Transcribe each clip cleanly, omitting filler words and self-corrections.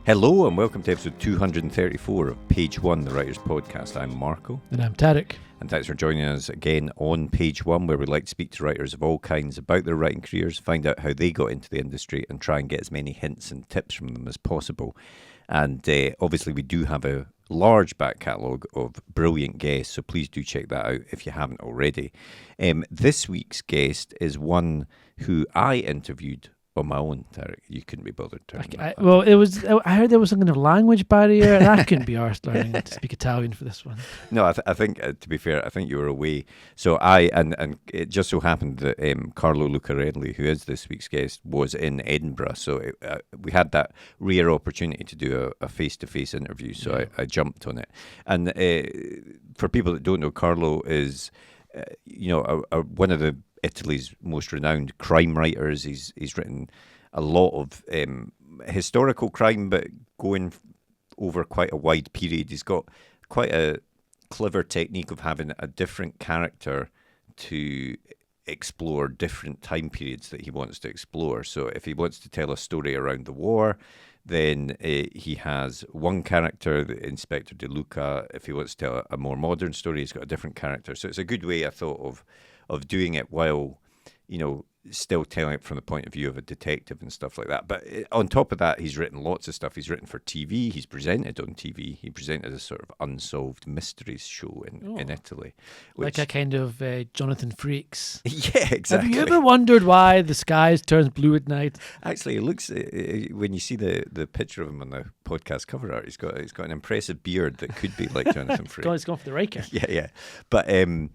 Hello and welcome to episode 234 of Page One, the Writers' Podcast. I'm Marco. And I'm Tarek. And thanks for joining us again on Page One, where we like to speak to writers of all kinds about their writing careers, find out how they got into the industry, and try and get as many hints and tips from them as possible. And obviously we do have a large back catalogue of brilliant guests, so please do check that out if you haven't already. This week's guest is one who I interviewed on my own, Tarek. You couldn't be bothered to. I heard there was some kind of language barrier, and I couldn't be arsed learning to speak Italian for this one. No, I think to be fair, I think you were away. So and it just so happened that Carlo Lucarelli, who is this week's guest, was in Edinburgh. So we had that rare opportunity to do a face-to-face interview. So I jumped on it. And for people that don't know, Carlo is, one of Italy's most renowned crime writers. He's written a lot of historical crime, but going over quite a wide period. He's got quite a clever technique of having a different character to explore different time periods that he wants to explore. So if he wants to tell a story around the war, then he has one character, the Inspector de Luca. If he wants to tell a more modern story, he's got a different character. So it's a good way, I thought, of doing it while, still telling it from the point of view of a detective and stuff like that. But on top of that, he's written lots of stuff. He's written for TV. He's presented on TV. He presented a sort of unsolved mysteries show in Italy. Like a kind of Jonathan Frakes. Yeah, exactly. Have you ever wondered why the skies turns blue at night? Actually, it looks, when you see the picture of him on the podcast cover art, he's got an impressive beard that could be like Jonathan Frakes. He's gone for the Riker. Yeah. But and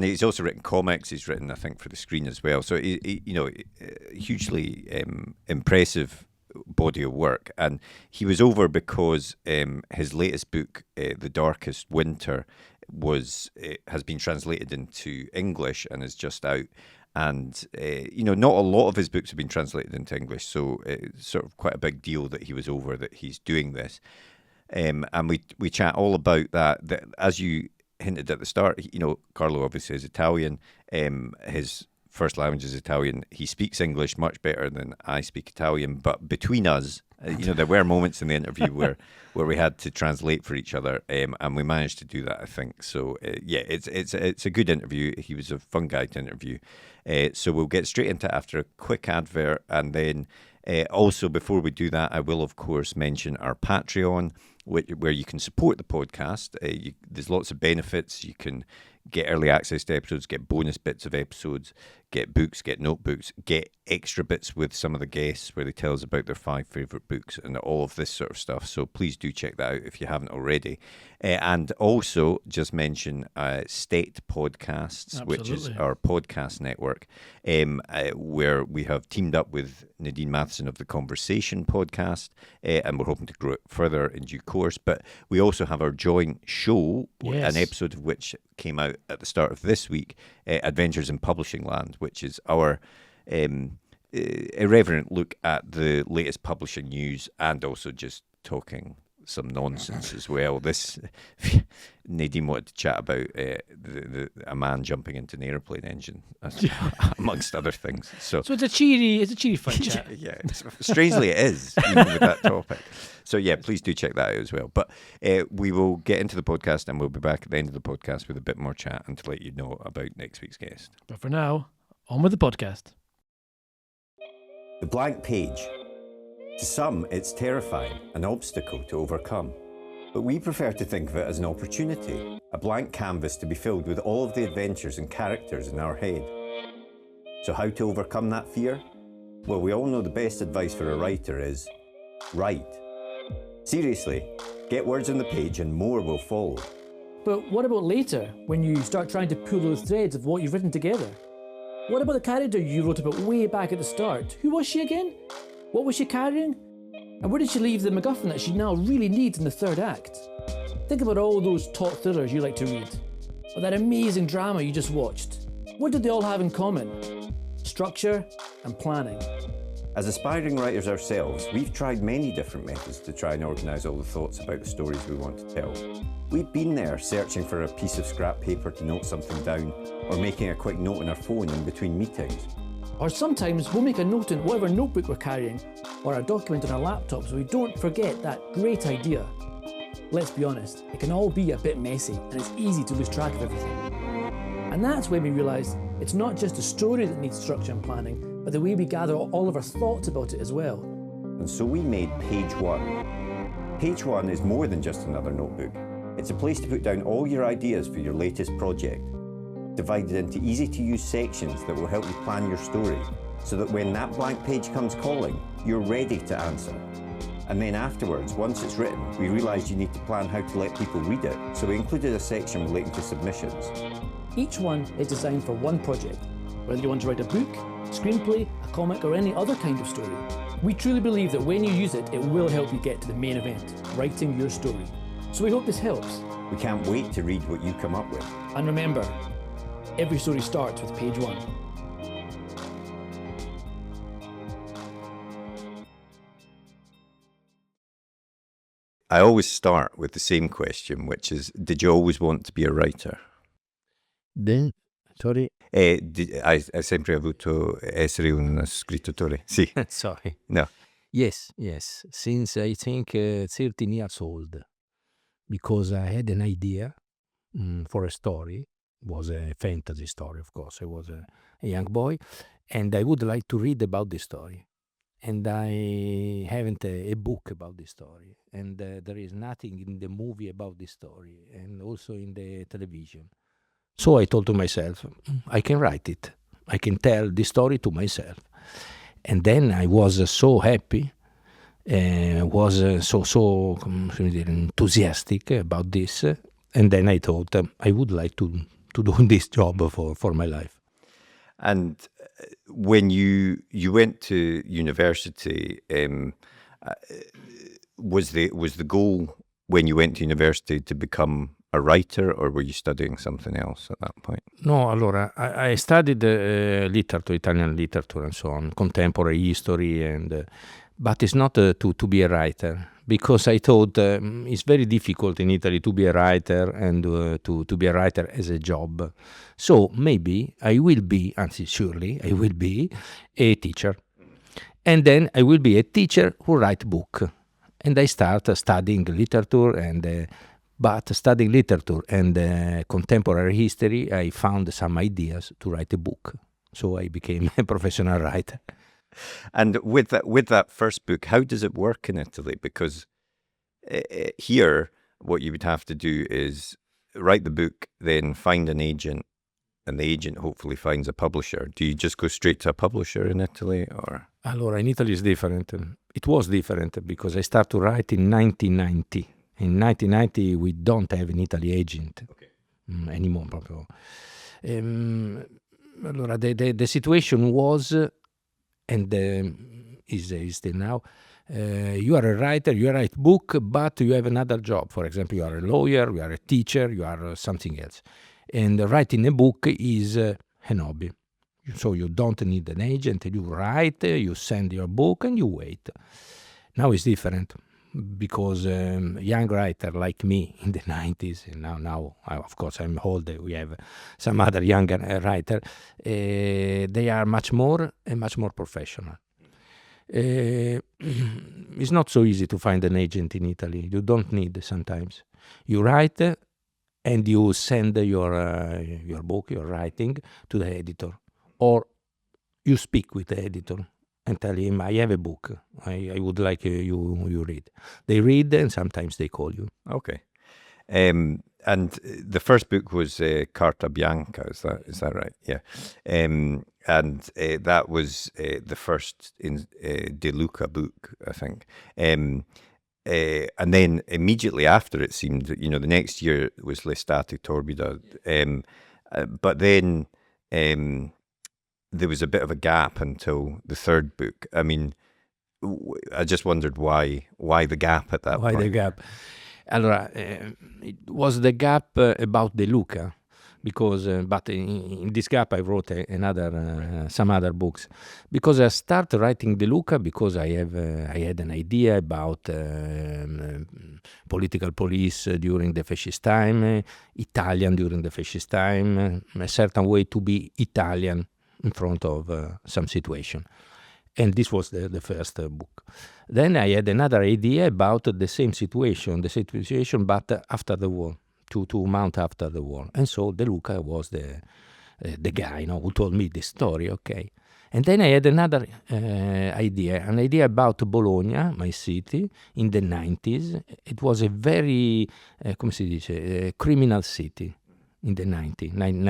he's also written comics. He's written, I think, for the screen as well. So hugely impressive body of work. And he was over because his latest book, The Darkest Winter, has been translated into English and is just out. And not a lot of his books have been translated into English, so it's sort of quite a big deal that he was over, that he's doing this. And we chat all about that as you hinted at the start. Carlo obviously is Italian. His first language is Italian. He speaks English much better than I speak Italian. But between us, there were moments in the interview where we had to translate for each other, and we managed to do that, I think. So it's a good interview. He was a fun guy to interview. So we'll get straight into it after a quick advert, and then also before we do that, I will of course mention our Patreon, where you can support the podcast. There's lots of benefits. You can get early access to episodes, get bonus bits of episodes, get books, get notebooks, get extra bits with some of the guests where they tell us about their 5 favourite books and all of this sort of stuff. So please do check that out if you haven't already. And also just mention State Podcasts, Absolutely. Which is our podcast network, where we have teamed up with Nadine Matheson of the Conversation podcast, and we're hoping to grow it further in due course. But we also have our joint show, an episode of which came out at the start of this week, Adventures in Publishing Land, which is our irreverent look at the latest publishing news, and also just talking some nonsense as well. This Nadine wanted to chat about a man jumping into an airplane engine, amongst other things. So it's a cheery fun chat. Yeah. Strangely, it is, even with that topic. So yeah, please do check that out as well. But we will get into the podcast, and we'll be back at the end of the podcast with a bit more chat and to let you know about next week's guest. But for now, on with the podcast. The blank page. To some, it's terrifying, an obstacle to overcome. But we prefer to think of it as an opportunity, a blank canvas to be filled with all of the adventures and characters in our head. So how to overcome that fear? Well, we all know the best advice for a writer is write. Seriously, get words on the page and more will follow. But what about later, when you start trying to pull those threads of what you've written together? What about the character you wrote about way back at the start? Who was she again? What was she carrying? And where did she leave the MacGuffin that she now really needs in the third act? Think about all those top thrillers you like to read, or that amazing drama you just watched. What did they all have in common? Structure and planning. As aspiring writers ourselves, we've tried many different methods to try and organise all the thoughts about the stories we want to tell. We've been there searching for a piece of scrap paper to note something down, or making a quick note on our phone in between meetings. Or sometimes we'll make a note in whatever notebook we're carrying or a document on our laptop so we don't forget that great idea. Let's be honest, it can all be a bit messy and it's easy to lose track of everything. And that's when we realised it's not just the story that needs structure and planning, but the way we gather all of our thoughts about it as well. And so we made Page One. Page One is more than just another notebook. It's a place to put down all your ideas for your latest project, divided into easy-to-use sections that will help you plan your story, so that when that blank page comes calling, you're ready to answer. And then afterwards, once it's written, we realised you need to plan how to let people read it, so we included a section relating to submissions. Each one is designed for one project, whether you want to write a book, screenplay, a comic, or any other kind of story. We truly believe that when you use it, it will help you get to the main event, writing your story. So we hope this helps. We can't wait to read what you come up with. And remember, every story starts with page one. I always start with the same question, which is, did you always want to be a writer? Sorry. Hai sempre avuto essere un scrittore? Sì. Sorry. No. Yes. Since I think 13 years old, because I had an idea for a story. It was a fantasy story, of course. I was a young boy, and I would like to read about this story. And I haven't a book about this story. And there is nothing in the movie about this story, and also in the television. So I told to myself, I can write it. I can tell the story to myself. And then I was so happy, was so enthusiastic about this. And then I thought I would like to do this job for my life. And when you went to university, was the goal when you went to university to become a writer, or were you studying something else at that point? No, allora, I studied literature, Italian literature and so on, contemporary history, but it's not to be a writer, because I thought it's very difficult in Italy to be a writer and to be a writer as a job. So maybe I will be, surely I will be a teacher. And then I will be a teacher who write book. And I start studying literature but studying literature and contemporary history, I found some ideas to write a book. So I became a professional writer. And with that first book, how does it work in Italy? Because here, what you would have to do is write the book, then find an agent, and the agent hopefully finds a publisher. Do you just go straight to a publisher in Italy, or? Allora, in Italy it's different. It was different because I started to write in 1990. In 1990, we don't have an Italy agent anymore. Proprio. Allora, the situation was, and is still now, you are a writer, you write book, but you have another job. For example, you are a lawyer, you are a teacher, you are something else. And writing a book is a hobby. So you don't need an agent, you write, you send your book, and you wait. Now it's different. Because young writer like me in the 90s, and now of course I'm old, we have some other younger writer, they are much more professional. It's not so easy to find an agent in Italy. You don't need sometimes. You write and you send your book, your writing, to the editor, or you speak with the editor and tell him, I have a book. I would like you read. They read, and sometimes they call you. Okay. And the first book was Carta Bianca, is that right? Yeah. And that was the first De Luca book, I think. And then immediately after, it seemed, the next year was L'estate torbida. But then there was a bit of a gap until the third book. I mean, I just wondered why the gap at that point. Why the gap? Allora, it was the gap about De Luca, because but in this gap I wrote some other books, because I started writing De Luca because I had an idea about political police during the fascist time, Italian during the fascist time, a certain way to be Italian in front of some situation. And this was the first book. Then I had another idea about the same situation, but after the war, 2 months after the war. And so De Luca was the guy, who told me this story, okay. And then I had another an idea about Bologna, my city, in the 90s. It was a very, come si dice, criminal city in the 91,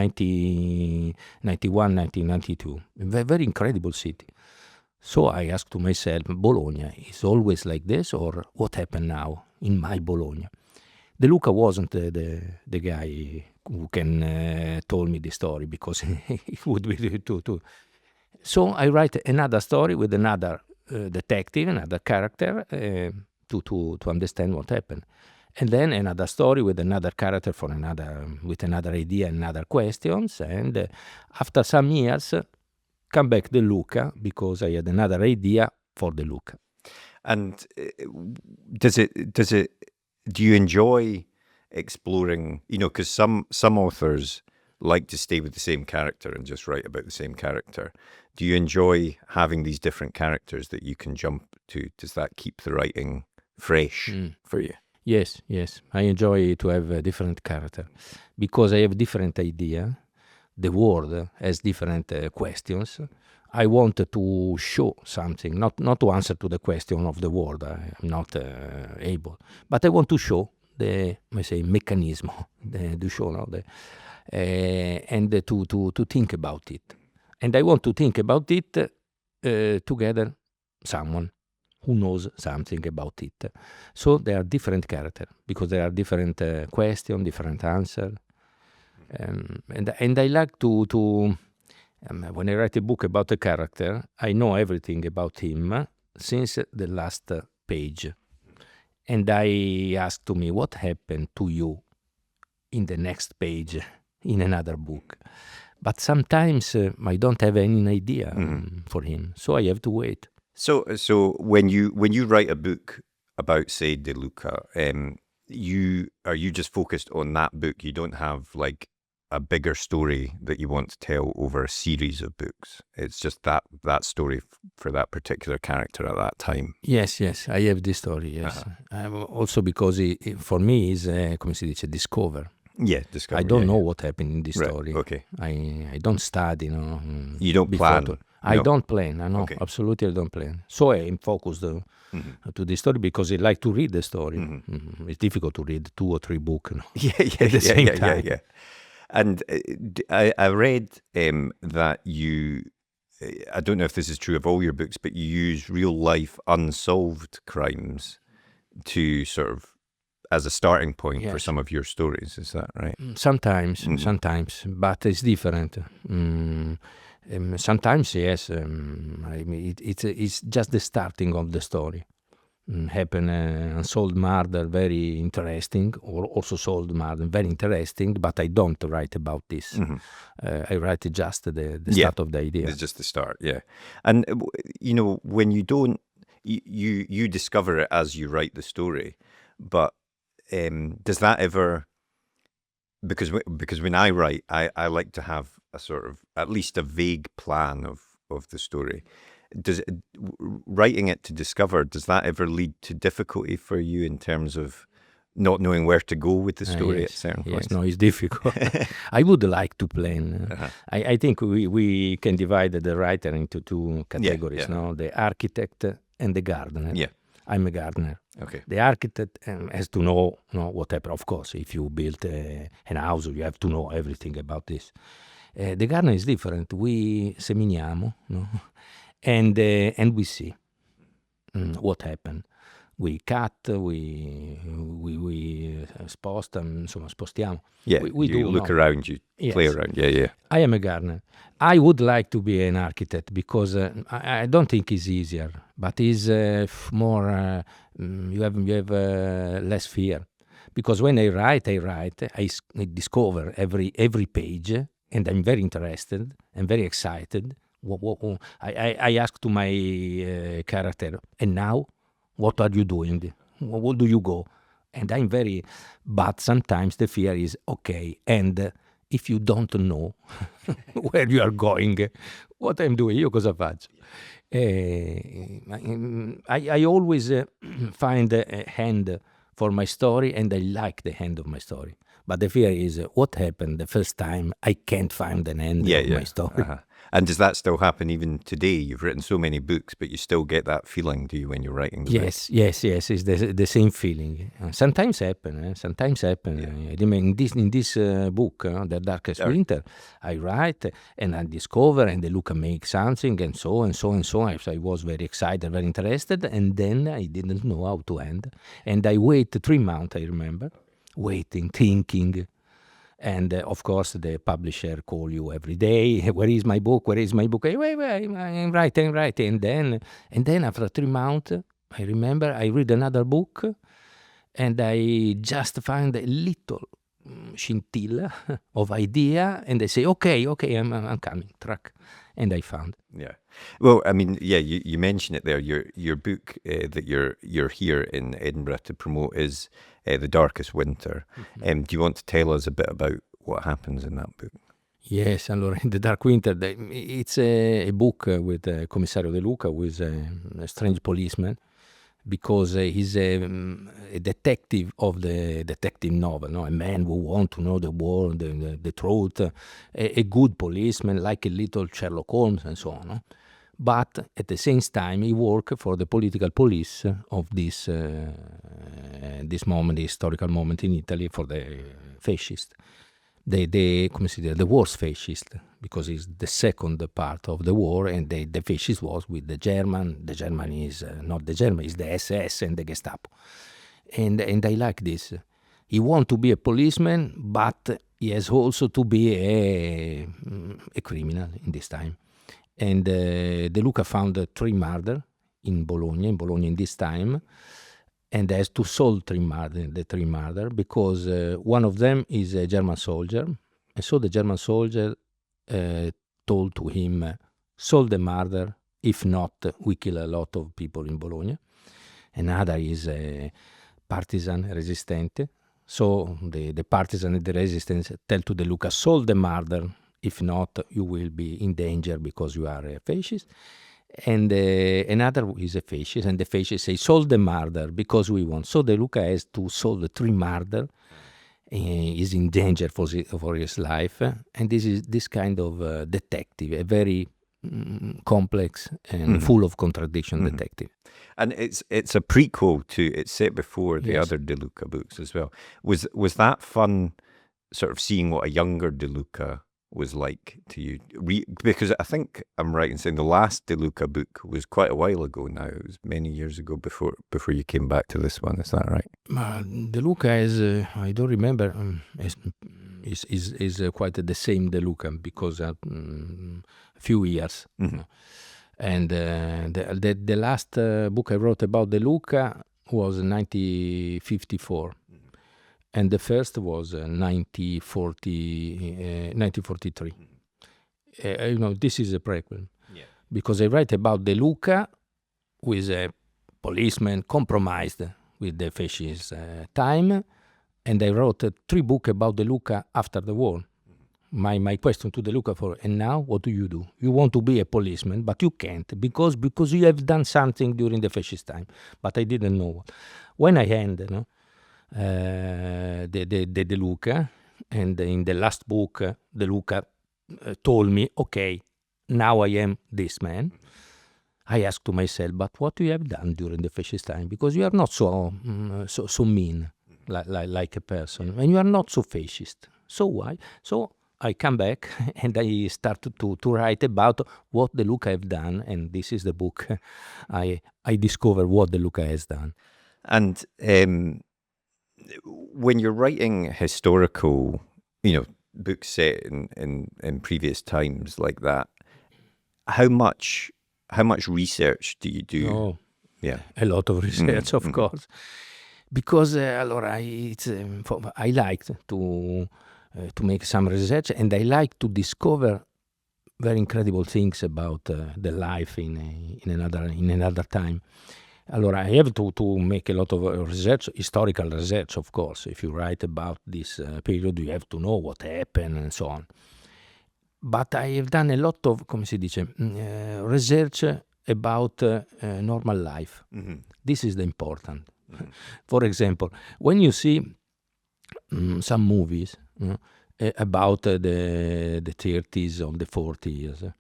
1992. A very incredible city. So I asked to myself, Bologna is always like this, or what happened now in my Bologna? De Luca wasn't the guy who can told me the story, because it would be too. So I write another story with another detective, another character, to understand what happened. And then another story with another character with another idea, another questions. And after some years, come back De Luca, because I had another idea for De Luca. And do you enjoy exploring, because some authors like to stay with the same character and just write about the same character. Do you enjoy having these different characters that you can jump to? Does that keep the writing fresh for you? Yes. I enjoy to have a different character, because I have different idea. The world has different questions. I want to show something, not to answer to the question of the world. I'm not able, but I want to show the mechanism, the show, and to think about it. And I want to think about it together someone who knows something about it. So there are different characters, because there are different questions, different answers. And I like to when I write a book about a character, I know everything about him since the last page. And I ask to me, what happened to you in the next page in another book? But sometimes I don't have any idea for him, so I have to wait. So when you write a book about, say, De Luca, you just focused on that book? You don't have like a bigger story that you want to tell over a series of books? It's just that story for that particular character at that time? Yes, I have this story, yes. Also because for me is, come si dice, discover. Yeah, discover. I don't know what happened in this Right, story. okay. I don't study, You don't plan? I don't plan, no, Okay. absolutely I don't plan. So I'm focused to the story, because I like to read the story. It's difficult to read 2 or 3 books at the same time. Yeah. And I read that you, I don't know if this is true of all your books, but you use real life unsolved crimes to sort of as a starting point for some of your stories. Is that right? Sometimes, but it's different. Sometimes, yes. It's just the starting of the story. Happen unsolved murder, very interesting, or also solved murder, very interesting, but I don't write about this. I write just the start of the idea. It's just the start, yeah. And when you don't, you discover it as you write the story, but does that ever, because when I write, I like to have a sort of at least a vague plan of the story. Does writing it to discover, does that ever lead to difficulty for you in terms of not knowing where to go with the story at certain points? Yes, no, it's difficult. I would like to plan. I think we can divide the writer into 2 categories, the architect and the gardener. Yeah. I'm a gardener. Okay. The architect has to know what happened. Of course, if you build an house, you have to know everything about this. The gardener is different. We seminiamo, and we see what happened. We cut, we spostiamo. Yeah, we you do look around, you play around. Yeah. I am a gardener. I would like to be an architect, because I don't think it's easier, but it's more. You have less fear, because when I write, I discover every page, and I'm very interested and very excited. I ask to my character, and now, what are you doing? Where do you go? And I'm but sometimes the fear is, okay, and if you don't know where you are going, what I'm doing, io cosa faccio? I always find a hand for my story, and I like the end of my story. But the fear is what happened the first time I can't find an end of my story. And does that still happen even today? You've written so many books, but you still get that feeling, do you, when you're writing the book? Yes. It's the same feeling. Sometimes happen. I mean, in this book, The Darkest Winter, I write and I discover, and Luca makes something, and so and so and so. I was very excited, very interested, and then I didn't know how to end. And I wait 3 months, I remember, waiting, thinking. And of course, the publisher call you every day. Where is my book? Wait, I'm writing. And then after 3 months, I remember I read another book, and I just find a little scintilla of idea, and I say, okay, I'm coming, track, and I found. Yeah. Well, I mean, you mentioned it there. Your book that you're here in Edinburgh to promote is The Darkest Winter. Do you want to tell us a bit about what happens in that book? Yes, allora, in The Dark Winter, it's a book with Commissario De Luca, who is a strange policeman, because he's a detective of the detective novel, no? A man who wants to know the world, the truth, a good policeman, like a little Sherlock Holmes and so on. No? But at the same time, he works for the political police of this moment, the historical moment in Italy, for the fascist. The worst fascist, because it's the second part of the war, and the fascist was with the German. The German is not the German, it's the SS and the Gestapo. And I like this. He wants to be a policeman, but he has also to be a criminal in this time. And De Luca found 3 murders in Bologna in this time, and has to solve the three murders, because one of them is a German soldier, and so the German soldier told to him, solve the murder, if not, we kill a lot of people in Bologna. Another is a partisan resistente, so the partisan and the resistance tell to De Luca, solve the murder, if not, you will be in danger because you are a fascist. And another is a fascist, and the fascist say, solve the murder because we want. So De Luca has to solve the 3 murders. He is in danger for his life, and this is this kind of detective, a very complex and full of contradiction detective. And it's a prequel to, it's set before the other De Luca books as well. Was that fun, sort of seeing what a younger De Luca was like to you? Because I think I'm right in saying the last De Luca book was quite a while ago now. It was many years ago before you came back to this one. Is that right? De Luca is, I don't remember, is quite the same De Luca, because a few years. And the last book I wrote about De Luca was 1954. And the first was 1943. This is a prequel. Yeah. Because I write about De Luca, who is a policeman compromised with the fascist time, and I wrote 3 books about De Luca after the war. My question to De Luca and now what do? You want to be a policeman, but you can't because you have done something during the fascist time. But I didn't know what. When I end, the De Luca, and in the last book, De Luca told me, okay, now I am this man. I asked to myself, but what you have done during the fascist time? Because you are not so mean like a person, and you are not so fascist. So why? So I come back and I started to write about what De Luca have done, and this is the book. I discover what De Luca has done. And when you're writing historical, books set in previous times like that, how much research do you do? Oh, yeah, a lot of research, of course, because I like to make some research, and I like to discover very incredible things about the life in another time. Allora, I have to make a lot of research, historical research, of course. If you write about this period, you have to know what happened and so on. But I have done a lot of, come si dice, research about normal life. This is the important. For example, when you see some movies about the 30s or the 40s,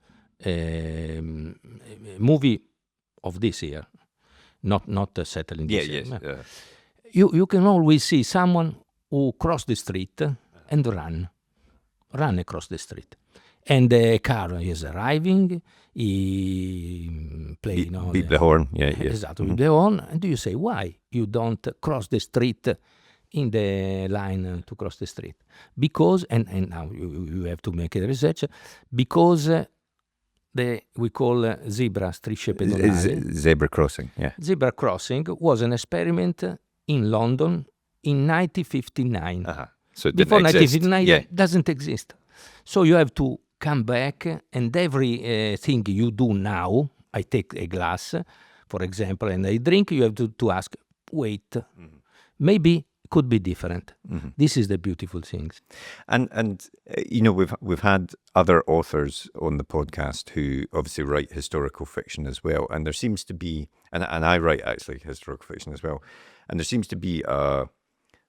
movie of this year, not settling this year. You can always see someone who cross the street and run across the street. And the car is arriving, he play, beep the horn. Exactly, beep the horn. And you say, why you don't cross the street in the line to cross the street? Because, and now you have to make a research, because we call zebra strisce pedonali. Zebra crossing, yeah. Zebra crossing was an experiment in London in 1959. So it Before didn't exist. 1959, it doesn't exist. So you have to come back, and every thing you do now, I take a glass, for example, and I drink, you have to ask, wait, maybe it could be different. This is the beautiful thing. And we've had other authors on the podcast who obviously write historical fiction as well, and there seems to be, and I write actually historical fiction as well, and there seems to be a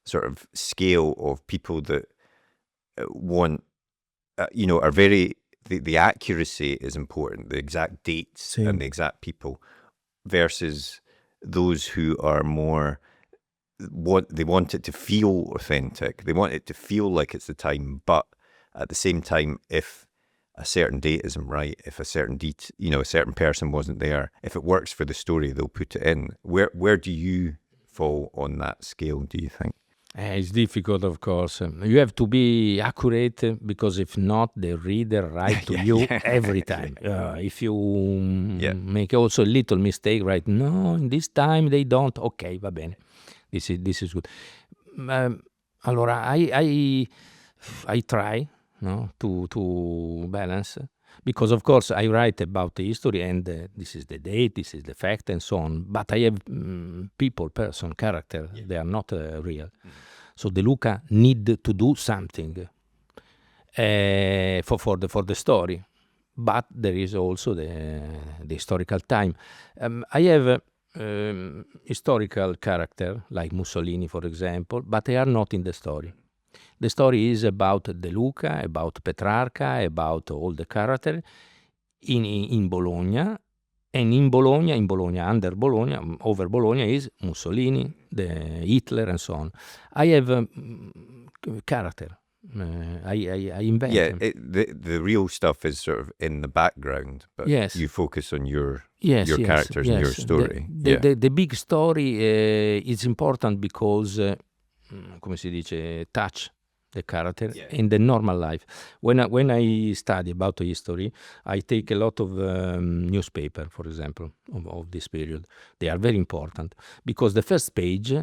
sort of scale of people that want, are very, the accuracy is important, the exact dates and the exact people, versus those who are more, they want it to feel authentic. They want it to feel like it's the time, but at the same time, if a certain date isn't right, if a certain a certain person wasn't there, if it works for the story, they'll put it in. Where do you fall on that scale, do you think? It's difficult, of course. You have to be accurate, because if not, the reader write to you every time. If you make also a little mistake, right? No, in this time they don't. Okay, va bene. This is good. Allora, I try to balance, because of course I write about the history, and this is the date, this is the fact, and so on. But I have people, person, character. They are not real. So the Luca need to do something for the story. But there is also the historical time. I have historical character like Mussolini, for example, but they are not in the story. The story is about De Luca, about Petrarca, about all the characters in Bologna. And in Bologna, under Bologna, over Bologna is Mussolini, the Hitler, and so on. I have character. I invent them. The real stuff is sort of in the background, but you focus on your characters and your story. The big story is important because, come si dice, touch the character in the normal life. When I study about history, I take a lot of newspaper, for example, of this period. They are very important because the first page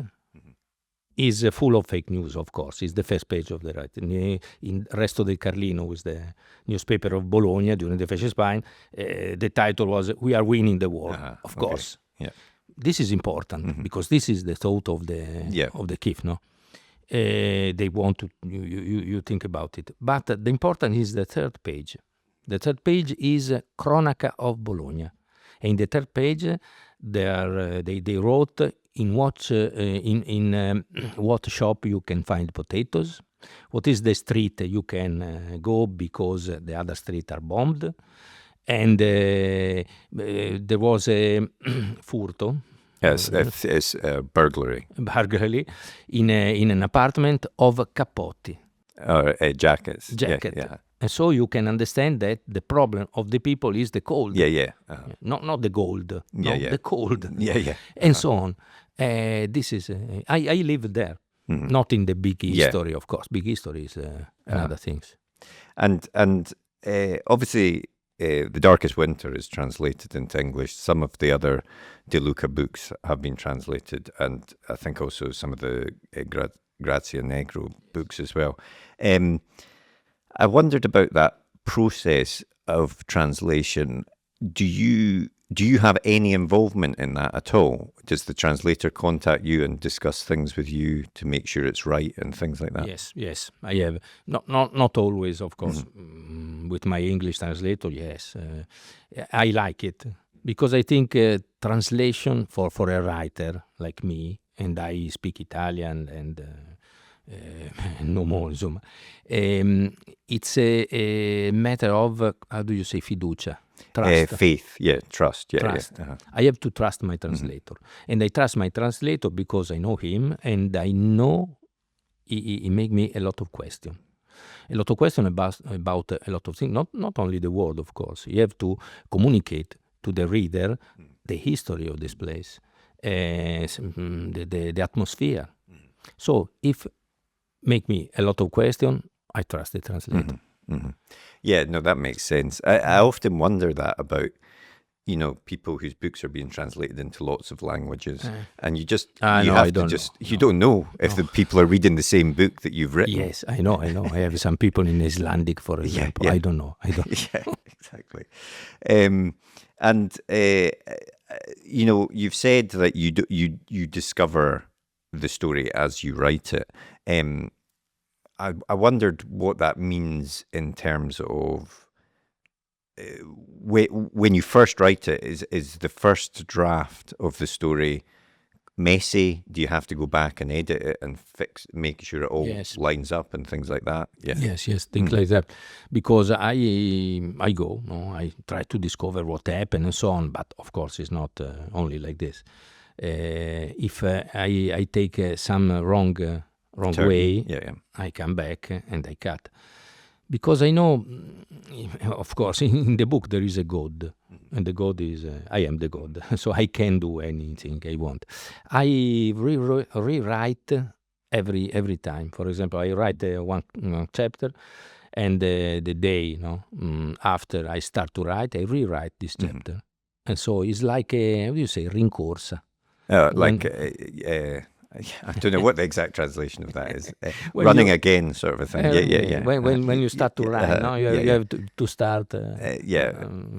is full of fake news, of course. It's the first page of the writing. In Resto del Carlino, was the newspaper of Bologna during the fascist time, the title was "We are winning the war." Of course, this is important because this is the thought of the Kiev, no? They want to you think about it, but the important is the third page. The third page is Cronaca of Bologna, and in the third page they wrote in what shop you can find potatoes, what is the street you can go because the other streets are bombed, and there was a furto. Yes, it's burglary. Burglary in an apartment of cappotti. Jackets. Jacket. Yeah. And so you can understand that the problem of the people is the cold. Not the gold. The cold. And so on. This is I live there. Not in the big history, of course. Big history is another things. And obviously. The Darkest Winter is translated into English. Some of the other De Luca books have been translated, and I think also some of the Grazia Negro books as well. I wondered about that process of translation. Do you do you have any involvement in that at all? Does the translator contact you and discuss things with you to make sure it's right and things like that? Yes, I have. Not always, of course. With my English translator, yes. I like it because I think translation for a writer like me, and I speak Italian and no more, insomma. It's a matter of, how do you say, fiducia? Trust. Faith, trust. Trust. I have to trust my translator. And I trust my translator because I know him and I know he make me a lot of questions. A lot of questions about a lot of things, not only the word, of course. You have to communicate to the reader the history of this place, the atmosphere. So if make me a lot of questions, I trust the translator. Yeah, no, that makes sense. I often wonder that about, people whose books are being translated into lots of languages, and you don't know if the people are reading the same book that you've written. Yes, I know. I have some people in Icelandic, for example. I don't know. Yeah, exactly. You've said that you discover the story as you write it. I wondered what that means in terms of when you first write it. Is the first draft of the story messy? Do you have to go back and edit it and make sure it all lines up and things like that? Yeah. Yes, things like that. Because I go, I try to discover what happened and so on. But of course, it's not only like this. If I take some wrong way, I come back and I cut. Because I know, of course, in the book there is a God, and the God is, I am the God, so I can do anything I want. I rewrite every time. For example, I write one chapter, and the day after I start to write, I rewrite this chapter. And so it's like a, how do you say, rincorsa. I don't know what the exact translation of that is. Running again, sort of a thing. Yeah. When you start to write, you have to start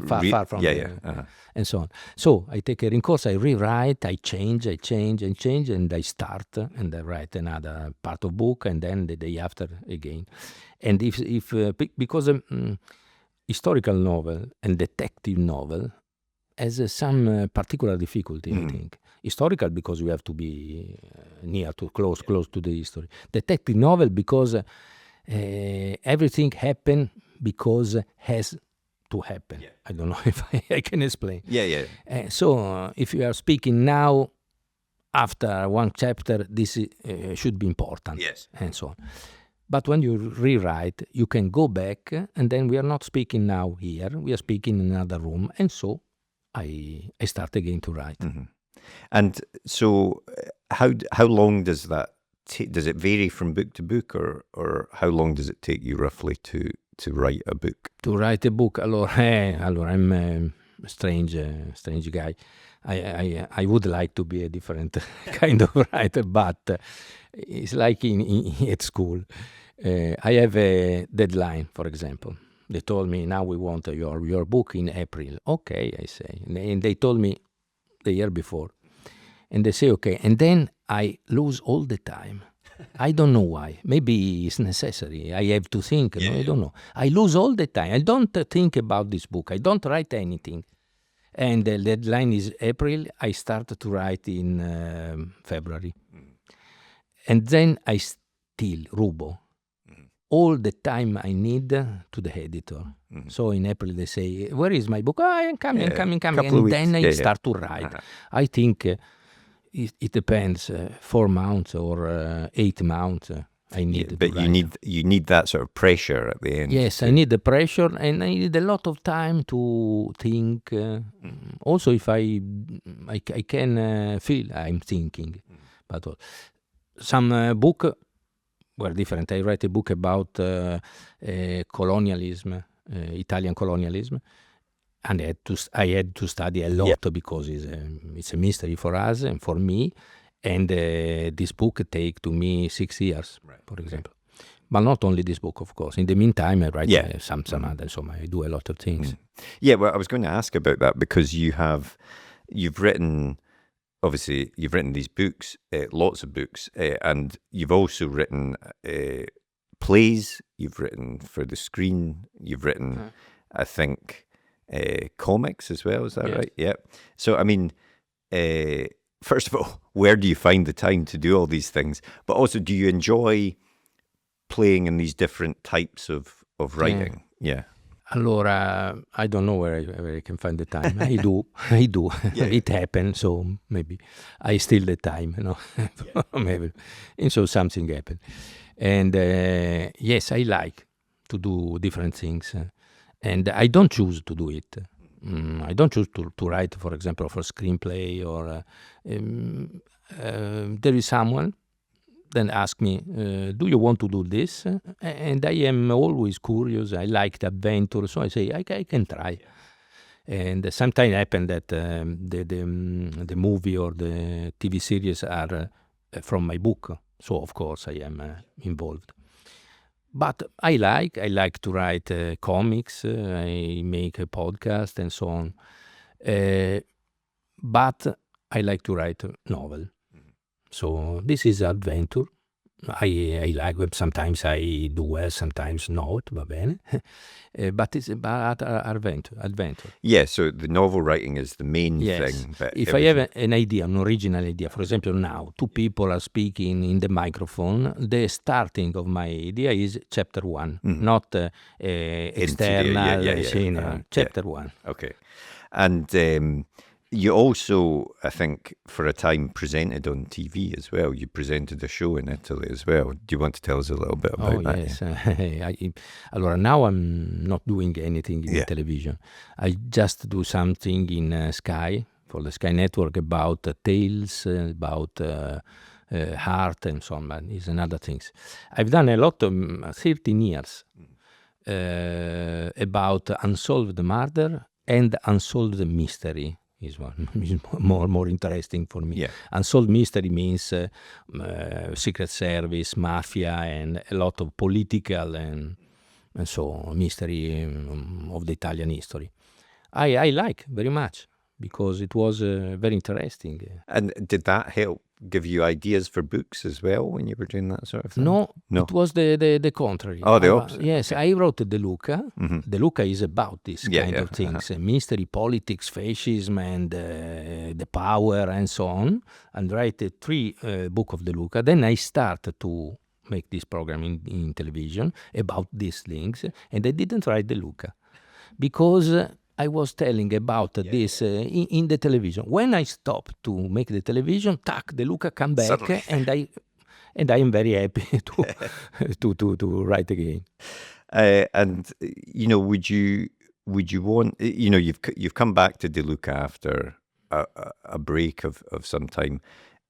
far from and so on. So I take a rincorsa, I rewrite, I change, and I start and I write another part of book, and then the day after again. And if because historical novel and detective novel has some particular difficulty, I think. Historical because you have to be near to close to the history. Detective novel because everything happen because has to happen. Yeah. I don't know if I can explain. Yeah. So if you are speaking now, after one chapter, this should be important. Yes. And so on. But when you rewrite, you can go back, and then we are not speaking now here. We are speaking in another room, and so I start again to write. And so, how long does that take? Does it vary from book to book, or how long does it take you roughly to write a book? To write a book, allora I'm a strange guy. I would like to be a different kind of writer, but it's like at school. I have a deadline, for example. They told me, now we want your book in April. Okay, I say. And they told me the year before. And they say, okay. And then I lose all the time. I don't know why. Maybe it's necessary. I have to think. I don't know. I lose all the time. I don't think about this book. I don't write anything. And the deadline is April. I start to write in February. And then I still rubo all the time I need to the editor. So in April they say, where is my book? I am coming. And then I start to write. I think it depends, 4 months or 8 months. I need to but write. you need that sort of pressure at the end. Yes, I need the pressure, and I need a lot of time to think. Also, if I can feel I'm thinking. But some book were different. I write a book about colonialism, Italian colonialism, and I had to study a lot because it's a mystery for us and for me. And this book take to me 6 years, for example. But not only this book, of course. In the meantime, I write some other, so I do a lot of things. Yeah, well, I was going to ask about that because you've written, obviously, you've written these books, lots of books, and you've also written plays, you've written for the screen, you've written, I think, comics as well, is that right? Yeah. So, I mean, first of all, where do you find the time to do all these things? But also, do you enjoy playing in these different types of writing? Yeah. Allora, I don't know where I can find the time. I do. It happens, so maybe I steal the time, maybe. And so something happened. And yes, I like to do different things. And I don't choose to do it. I don't choose to write, for example, for screenplay or there is someone then ask me, do you want to do this? And I am always curious. I like the adventure, so I say I can try. And sometimes happen that the movie or the TV series are from my book, so of course I am involved. But I like to write comics. I make a podcast and so on. But I like to write a novel. So this is adventure. I like it. Sometimes I do well, sometimes not, va bene. But it's about adventure. Yeah, so the novel writing is the main thing. But if I have an idea, an original idea, for example, now two people are speaking in the microphone, the starting of my idea is chapter 1, not external, chapter 1. Okay. And you also, I think, for a time presented on TV as well. You presented a show in Italy as well. Do you want to tell us a little bit about that? Yes. Allora, now I'm not doing anything in television. I just do something in Sky, for the Sky Network, about tales, about heart and so on, but it's another things. I've done a lot of 13 years about unsolved murder and unsolved mystery. Is more interesting for me. Unsolved mystery means secret service, mafia, and a lot of political and so mystery of the Italian history. I like very much because it was very interesting. And did that help give you ideas for books as well when you were doing that sort of thing? No. It was the contrary. Oh, the opposite. Yes, okay. I wrote the Luca. The Luca is about this kind of things, mystery, politics, fascism, and the power, and so on. And write 3 books of the Luca. Then I started to make this program in television about these things, and I didn't write the Luca because I was telling about this in the television. When I stopped to make the television, the Luca come back, suddenly. and I am very happy to write again. And would you want? You've come back to De Luca after a break of some time.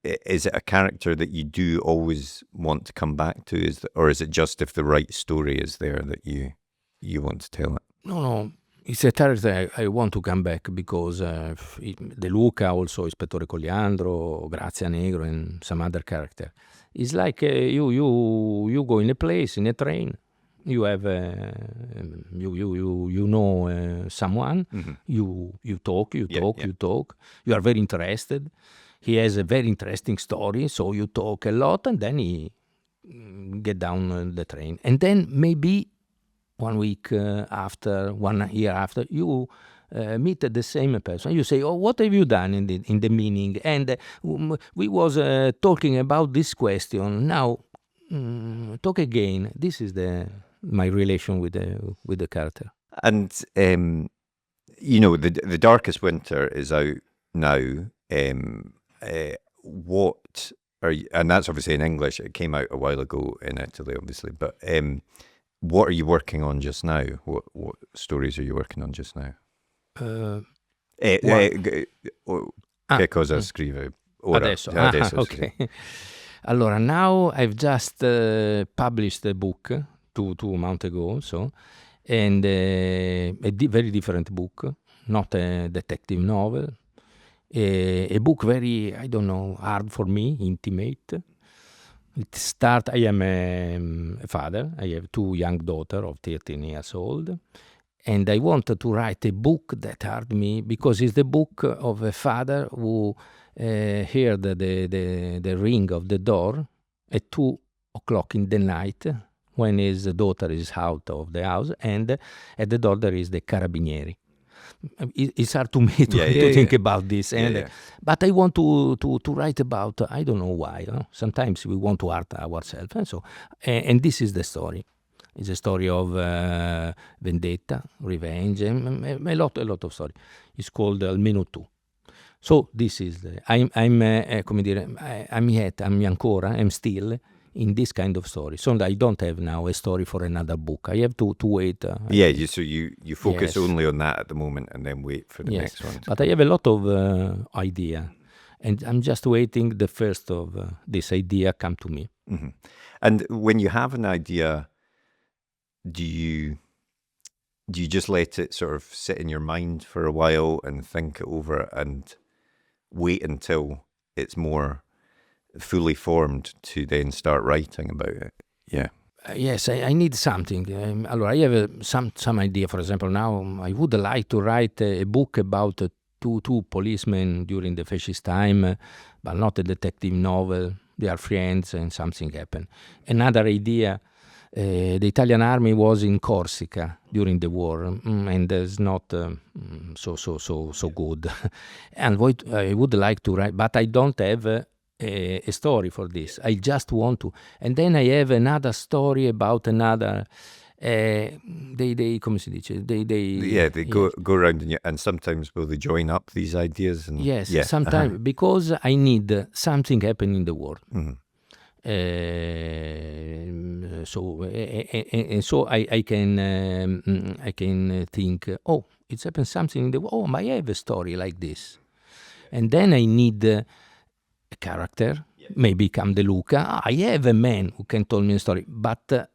Is it a character that you do always want to come back to? Or is it just if the right story is there that you want to tell it? No. It's a character I want to come back because De Luca, also Ispettore Coliandro, Grazia Negro, and some other character. It's like you go in a place, in a train, you have someone, you talk, you are very interested. He has a very interesting story, so you talk a lot, and then he get down the train. And then maybe 1 week after, 1 year after, you meet the same person. You say, what have you done in the meaning? And we was talking about this question. Now, talk again. This is my relation with the character. And, the Darkest Winter is out now. What are you, and that's obviously in English. It came out a while ago in Italy, obviously, but what are you working on just now? What stories are you working on just now? Che cosa scrive ora? Adesso. Okay. Allora, now I've just published a book 2 months ago, and a very different book, not a detective novel. A book very, I don't know, hard for me, intimate. I am a father. I have 2 young daughters of 13 years old. And I wanted to write a book that hurt me because it's the book of a father who heard the ring of the door at 2 o'clock in the night when his daughter is out of the house, and at the door there is the carabinieri. It's hard to me to think about this, but I want to write about. I don't know why. Sometimes we want to hurt ourselves, and so and this is the story. It's a story of vendetta, revenge, and a lot of story. It's called Almeno Tu. So this is I'm still in this kind of story. So I don't have now a story for another book. I have to wait. So you focus only on that at the moment and then wait for the next one. But I have a lot of idea, and I'm just waiting the first of this idea come to me. Mm-hmm. And when you have an idea, do you just let it sort of sit in your mind for a while and think it over and wait until it's more fully formed to then start writing about it? Yeah. Yes, I need something. I have some idea. For example, now I would like to write a book about two policemen during the fascist time, but not a detective novel. They are friends and something happened. Another idea, the Italian army was in Corsica during the war, and it's not so good. And what I would like to write, but I don't have a story for this. I just want to, and then I have another story about another. They come si dice? They go around and sometimes will they join up these ideas? And yes, sometimes because I need something happen in the world. Mm-hmm. So I can think, oh, it's happened something in the world. Oh, I have a story like this, and then I need a character. Maybe come the Luca. I have a man who can tell me a story, but the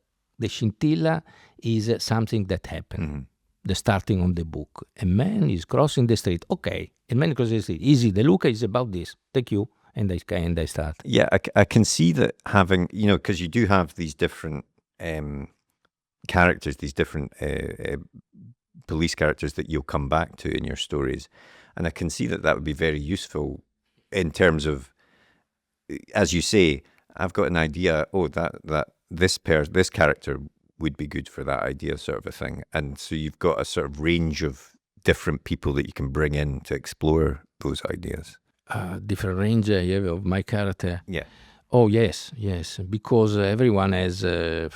scintilla is something that happened. Mm-hmm. The starting of the book. A man is crossing the street. Okay, a man crossing the street. Easy. The Luca is about this. Thank you. And I start. Yeah, I can see that having, because you do have these different characters, these different police characters that you'll come back to in your stories. And I can see that would be very useful in terms of, as you say, I've got an idea, that this character would be good for that idea, sort of a thing. And so you've got a sort of range of different people that you can bring in to explore those ideas. Different range of my character. Yeah. Oh yes, because everyone has is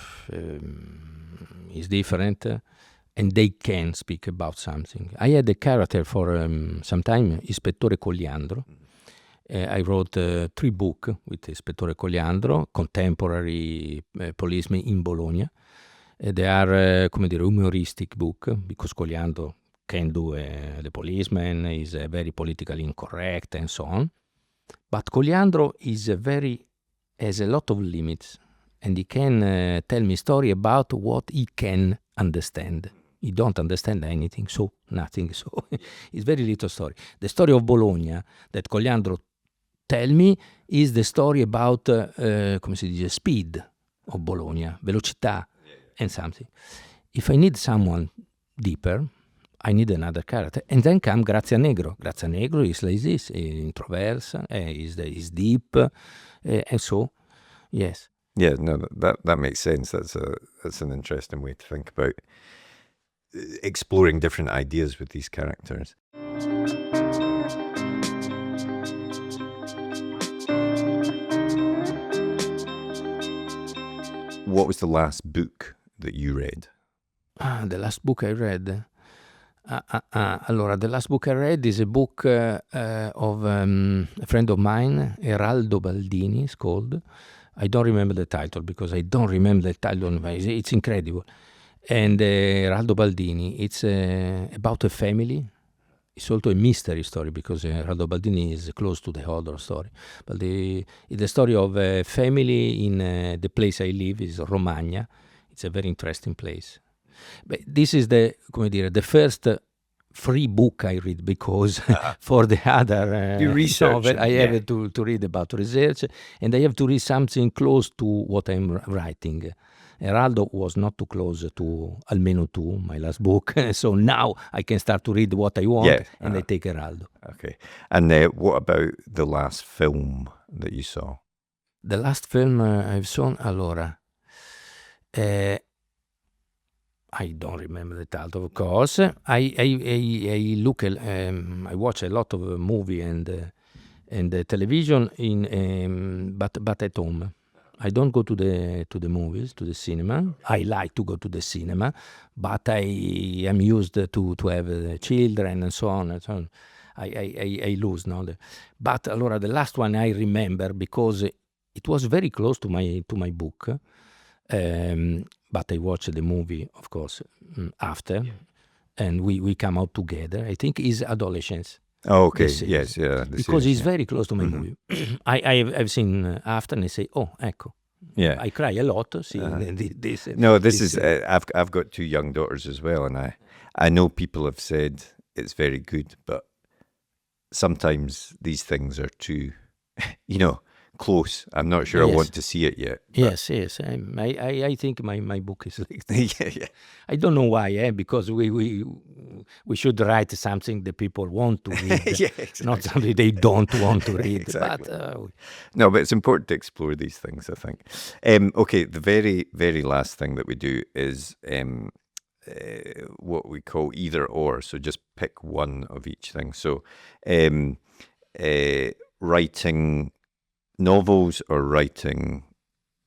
different, and they can speak about something. I had a character for some time, Ispettore Cogliandro. I wrote 3 books with Ispettore Cogliandro, contemporary policemen in Bologna. They are, humoristic book because Cogliandro can do the policeman, is very politically incorrect and so on. But Cogliandro has a lot of limits, and he can tell me story about what he can understand. He don't understand anything, so nothing. So it's very little story. The story of Bologna that Cogliandro tell me is the story about speed of Bologna, velocità and something. If I need someone deeper, I need another character. And then come Grazia Negro. Grazia Negro is like this, introversa, is deep, and so, yes. Yeah, no, that makes sense. That's an interesting way to think about exploring different ideas with these characters. What was the last book that you read? The last book I read. Allora, the last book I read is a book of a friend of mine, Eraldo Baldini, it's called. I don't remember the title because I don't remember the title. It's incredible. And Eraldo Baldini, it's about a family. It's also a mystery story because Eraldo Baldini is close to the horror story. But it's the story of a family in the place I live, is Romagna. It's a very interesting place. But this is the first free book I read because for the other Do research, novel I yeah. have to read about research, and I have to read something close to what I'm writing. Heraldo was not too close to Almeno Tu, my last book, so now I can start to read what I want, Yeah, and I take Heraldo. Okay. And what about the last film that you saw? The last film I've seen, allora, I don't remember the title, of course. I look, I watch a lot of movie and television but at home. I don't go to the movies, to the cinema. I like to go to the cinema, but I am used to have children and so on and so on. I lose now. But allora the last one I remember because it was very close to my book. But I watched the movie, of course, after, and we come out together. I think is Adolescence. Oh, okay. This Yes, yeah. because it's very close to my movie. I've seen after and I say, oh, ecco. Yeah. I cry a lot seeing this. No, this is. I've got 2 young daughters as well, and I know people have said it's very good, but sometimes these things are too, close. I'm not sure I Yes. want to see it yet. Yes. I think my book is like this. Yeah. I don't know why, because we should write something that people want to read, Yeah, exactly. not something they don't want to read. Exactly. But No, but it's important to explore these things, I think. Okay, the very, very last thing that we do is what we call either or. So just pick one of each thing. So writing novels or writing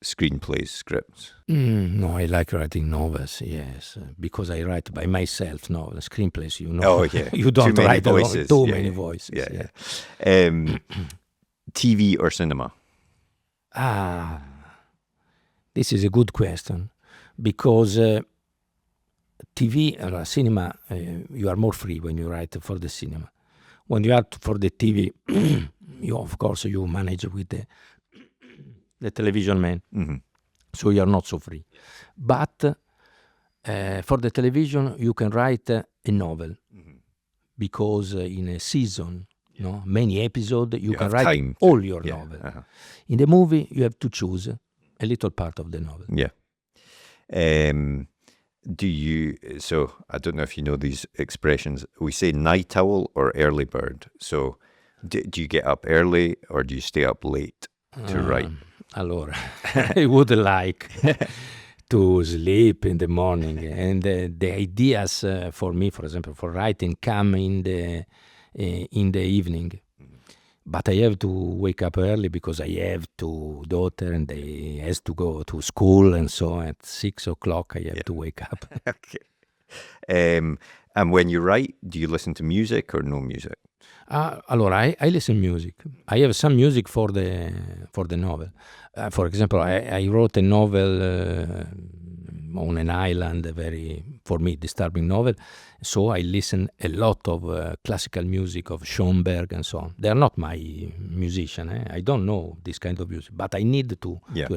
screenplays, scripts? no, I like writing novels, yes, because I write by myself novels, screenplays, Oh, yeah. you don't Too many write alone, voices. too Yeah, many yeah. voices. Yeah. TV or cinema? This is a good question because TV or cinema, you are more free when you write for the cinema. When you are for the TV, of course you manage with the television man, so you are not so free. But for the television, you can write a novel because in a season, many episodes, you can have write time to- all your yeah, novel. uh-huh. In the movie, you have to choose a little part of the novel. Yeah. So I don't know if you know these expressions. We say night owl or early bird. So do you get up early or do you stay up late to write? Allora, I would like to sleep in the morning, and the ideas for me, for example, for writing, come in the evening. But I have to wake up early because I have 2 daughters and they has to go to school, and so at 6 o'clock I have to wake up. Okay. And when you write, do you listen to music or no music? Allora, I listen music. I have some music for the novel. For example, I wrote a novel on an island, a very, for me, disturbing novel. So I listen a lot of classical music of Schoenberg and so on. They are not my musician. I don't know this kind of music, but I need to. Yeah.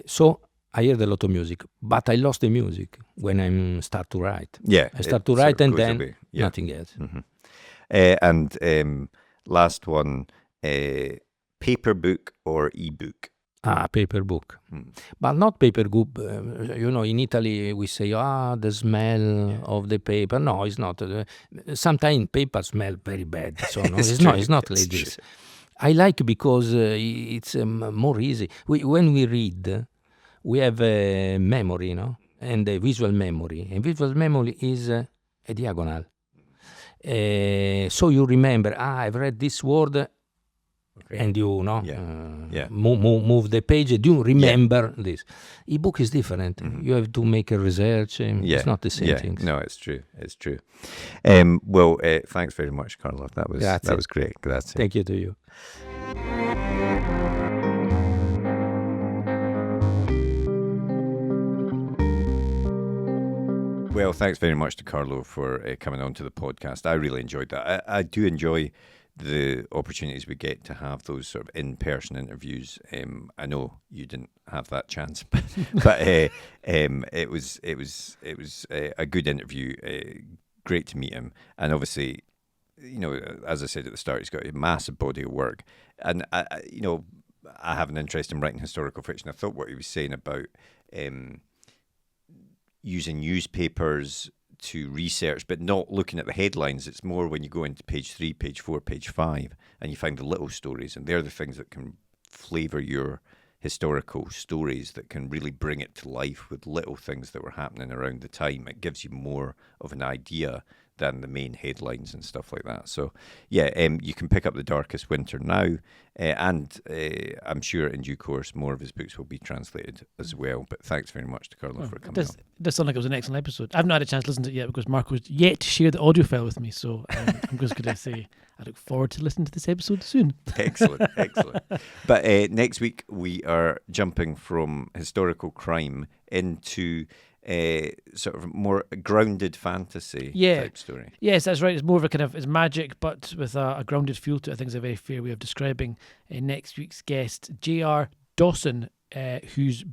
So I heard a lot of music, but I lost the music when I start to write. Yeah. I start it to sort write of and goes then away. Yeah. nothing else. And last one, paper book or ebook? Paper book. But not paper book. In Italy we say, the smell of the paper. No, it's not. Sometimes paper smell very bad. So no, it's not like this. I like because it's more easy. When we read, we have a memory, and a visual memory. And visual memory is a diagonal. So you remember, I've read this word, and you move the page, and you remember this. Ebook is different. You have to make a research. It's not the same thing. No, it's true. Well, thanks very much, Carlo. That was great. Grazie. Thank you to you. Well, thanks very much to Carlo for coming on to the podcast. I really enjoyed that. I do enjoy the opportunities we get to have those sort of in-person interviews. I know you didn't have that chance, but it was a good interview. great to meet him. And obviously, you know, as I said at the start, he's got a massive body of work. And, you know, I have an interest in writing historical fiction. I thought what he was saying about using newspapers to research, but not looking at the headlines. It's more when you go into page 3, page 4, page 5, and you find the little stories, and they're the things that can flavour your historical stories, that can really bring it to life with little things that were happening around the time. It gives you more of an idea than the main headlines and stuff like that. So, yeah, you can pick up The Darkest Winter now, and I'm sure in due course more of his books will be translated as well. But thanks very much to Carlo for coming on. It does sound like it was an excellent episode. I've not had a chance to listen to it yet because Marco's yet to share the audio file with me. So I'm just going to say I look forward to listening to this episode soon. Excellent, excellent. But next week we are jumping from historical crime into sort of more grounded fantasy type story. Yes, that's right. It's more of a kind of, it's magic, but with a grounded feel to it. I think is a very fair way of describing next week's guest, J.R. Dawson, whose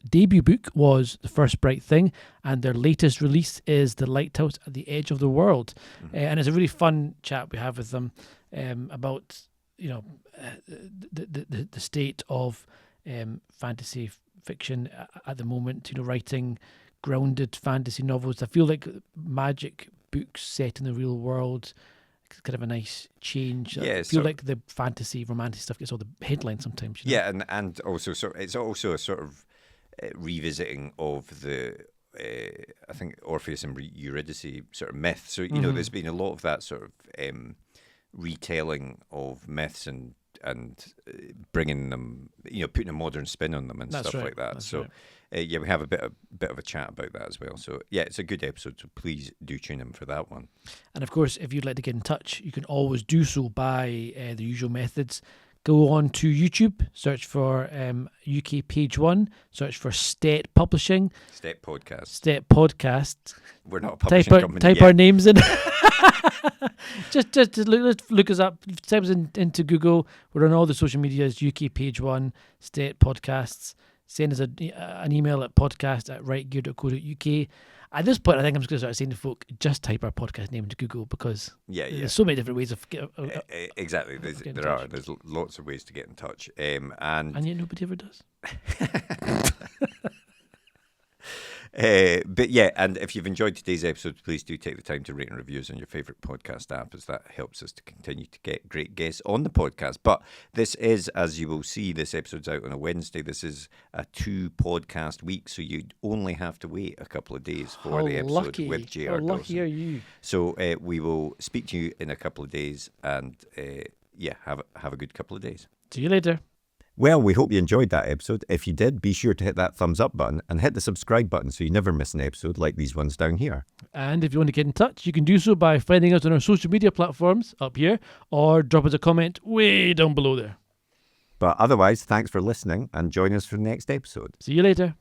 debut book was The First Bright Thing, and their latest release is The Lighthouse at the Edge of the World. And it's a really fun chat we have with them about, you know, the state of fantasy fiction at the moment, you know, writing grounded fantasy novels. I feel like magic books set in the real world, it's kind of a nice change. Yeah, I feel like the fantasy, romantic stuff gets all the headlines sometimes. You know? Yeah, and also it's also a sort of revisiting of the I think Orpheus and Eurydice sort of myth. So, you know, there's been a lot of that sort of retelling of myths and bringing them, you know, putting a modern spin on them and stuff like that. That's so, yeah, we have a bit of a chat about that as well. So, yeah, it's a good episode. So please do tune in for that one. And of course, if you'd like to get in touch, you can always do so by the usual methods. Go on to YouTube, search for UK Page 1, search for Stet Publishing. Stet Podcast. Stet Podcast. We're not a publishing company Type yet. our names in. just look us up. Type us into Google. We're on all the social medias, UK Page 1, Stet Podcasts. Send us an email at podcast@rightgear.co.uk. At this point, I think I'm just going to start saying to folk, just type our podcast name into Google, because there's so many different ways of exactly. There's lots of ways to get in touch, and yet nobody ever does. But yeah, and if you've enjoyed today's episode, please do take the time to rate and review us on your favourite podcast app, as that helps us to continue to get great guests on the podcast. But this is, as you will see, this episode's out on a Wednesday. This is a 2-podcast week, so you'd only have to wait a couple of days for the episode with J.R. Dawson. How lucky are you? So we will speak to you in a couple of days, and have a good couple of days. See you later. Well, we hope you enjoyed that episode. If you did, be sure to hit that thumbs up button and hit the subscribe button so you never miss an episode like these ones down here. And if you want to get in touch, you can do so by finding us on our social media platforms up here, or drop us a comment way down below there. But otherwise, thanks for listening and join us for the next episode. See you later.